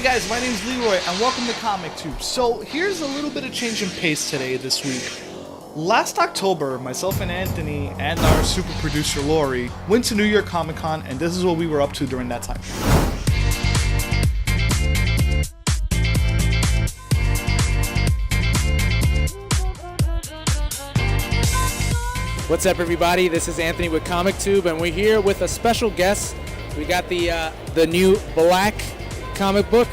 Hey guys, my name's Leroy and welcome to Comic Tube. So here's a little bit of change in pace today this week. Last October, myself and Anthony and our super producer Lori went to New York Comic Con, and this is what we were up to during that time. What's up, everybody? This is Anthony with Comic Tube, and we're here with a special guest. We got the new Black comic book,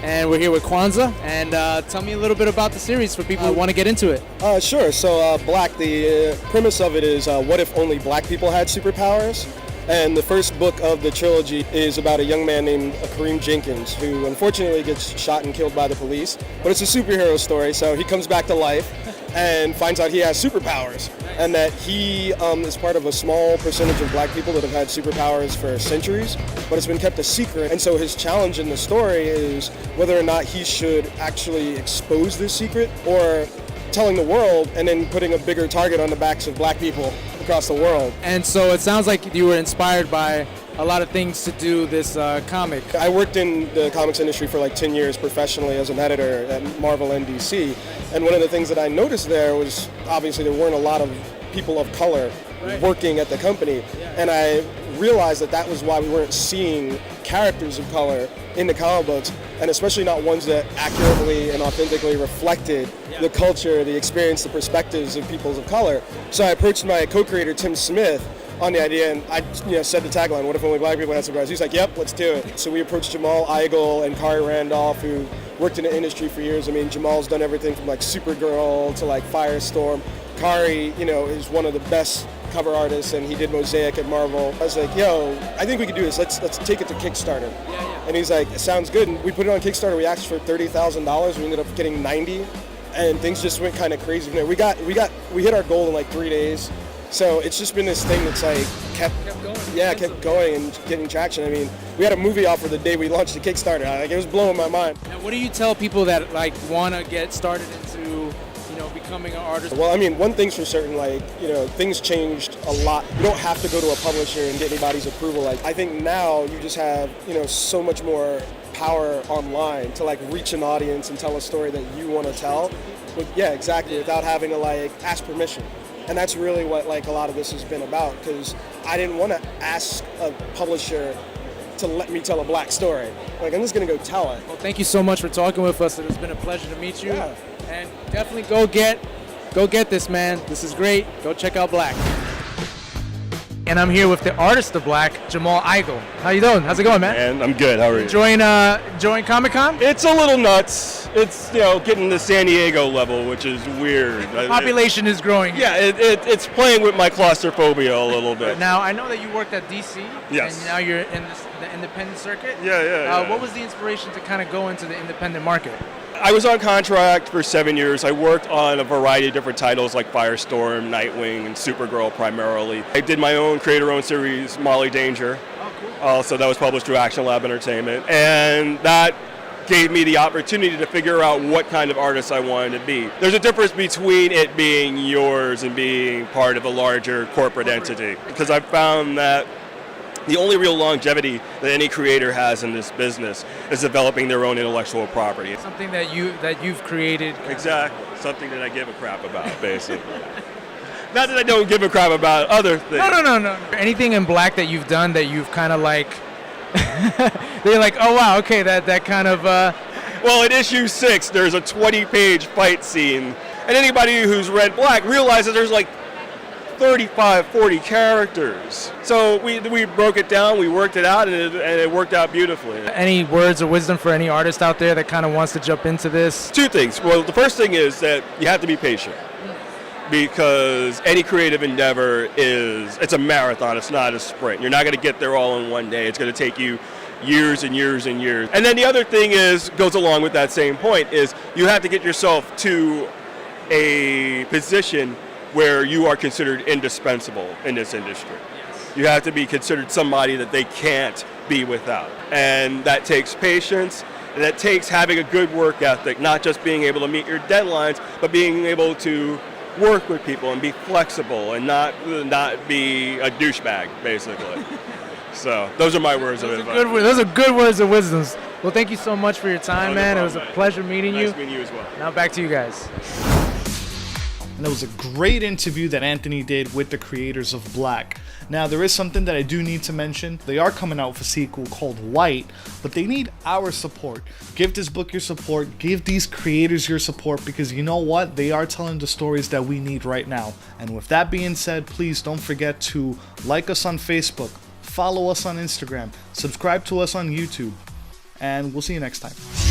and we're here with Kwanza. And tell me a little bit about the series for people who want to get into it. Sure. So Black, the premise of it is what if only black people had superpowers? And the first book of the trilogy is about a young man named Kareem Jenkins, who unfortunately gets shot and killed by the police. But it's a superhero story, so he comes back to life and finds out he has superpowers. And that he is part of a small percentage of black people that have had superpowers for centuries, but it's been kept a secret. And so his challenge in the story is whether or not he should actually expose this secret or telling the world and then putting a bigger target on the backs of black people across the world. And so it sounds like you were inspired by a lot of things to do this comic. I worked in the comics industry for like 10 years professionally as an editor at Marvel and DC. And one of the things that I noticed there was obviously there weren't a lot of people of color working at the company. And I realized that that was why we weren't seeing characters of color in the comic books, and especially not ones that accurately and authentically reflected the culture, the experience, the perspectives of peoples of color. So I approached my co-creator, Tim Smith, on the idea, and I said the tagline, what if only black people had superpowers? He's like, yep, let's do it. So we approached Jamal Igle and Kari Randolph, who worked in the industry for years. I mean, Jamal's done everything from like Supergirl to like Firestorm. Kari, is one of the best cover artists, and he did Mosaic at Marvel. I was like, yo, I think we could do this. Let's take it to Kickstarter. And he's like, it sounds good. And we put it on Kickstarter. We asked for $30,000. We ended up getting 90, and things just went kind of crazy from there. We hit our goal in like 3 days. So it's just been this thing that's like kept going and getting traction. I mean, we had a movie offer the day we launched the Kickstarter. Like, it was blowing my mind. Now, what do you tell people that like want to get started into becoming an artist? Well, I mean, one thing's for certain, things changed a lot. You don't have to go to a publisher and get anybody's approval. Like, I think now you just have, so much more power online to reach an audience and tell a story that you want to tell. But yeah, exactly, without having to ask permission. And that's really what a lot of this has been about, because I didn't want to ask a publisher to let me tell a black story. I'm just going to go tell it. Well, thank you so much for talking with us. It's been a pleasure to meet you. Yeah. And definitely go get this, man. This is great. Go check out Black. And I'm here with the artist of Black, Jamal Igle. How you doing? How's it going, man? And I'm good. How are you? Enjoying Comic-Con? It's a little nuts. It's getting to San Diego level, which is weird. The population is growing. Yeah, it's playing with my claustrophobia a little bit. Now I know that you worked at DC. Yes. And now you're in the independent circuit. Yeah. What was the inspiration to kind of go into the independent market? I was on contract for 7 years. I worked on a variety of different titles like Firestorm, Nightwing, and Supergirl primarily. I did my own creator-owned series, Molly Danger. Oh, cool. So that was published through Action Lab Entertainment. And that gave me the opportunity to figure out what kind of artist I wanted to be. There's a difference between it being yours and being part of a larger corporate entity. Because I've found that the only real longevity that any creator has in this business is developing their own intellectual property. Something that you've created. Exactly. Something that I give a crap about, basically. Not that I don't give a crap about other things. No. Anything in Black that you've done that you've kind of they're like, oh wow, okay, that kind of. Well, in issue 6, there's a 20-page fight scene, and anybody who's read Black realizes there's 35, 40 characters. So we broke it down, we worked it out, and it worked out beautifully. Any words of wisdom for any artist out there that kind of wants to jump into this? 2 things. Well, the first thing is that you have to be patient, because any creative endeavor it's a marathon, it's not a sprint. You're not going to get there all in one day. It's going to take you years and years and years. And then the other thing goes along with that same point, is you have to get yourself to a position where you are considered indispensable in this industry. Yes. You have to be considered somebody that they can't be without. And that takes patience, and that takes having a good work ethic, not just being able to meet your deadlines, but being able to work with people and be flexible and not be a douchebag, basically. So those are my words of advice. Those are good words of wisdom. Well, thank you so much for your time, No man. It problem, was a man. pleasure meeting you. Nice meeting you as well. Now back to you guys. And it was a great interview that Anthony did with the creators of Black. Now, there is something that I do need to mention. They are coming out with a sequel called White, but they need our support. Give this book your support. Give these creators your support, because you know what? They are telling the stories that we need right now. And with that being said, please don't forget to like us on Facebook, follow us on Instagram, subscribe to us on YouTube, and we'll see you next time.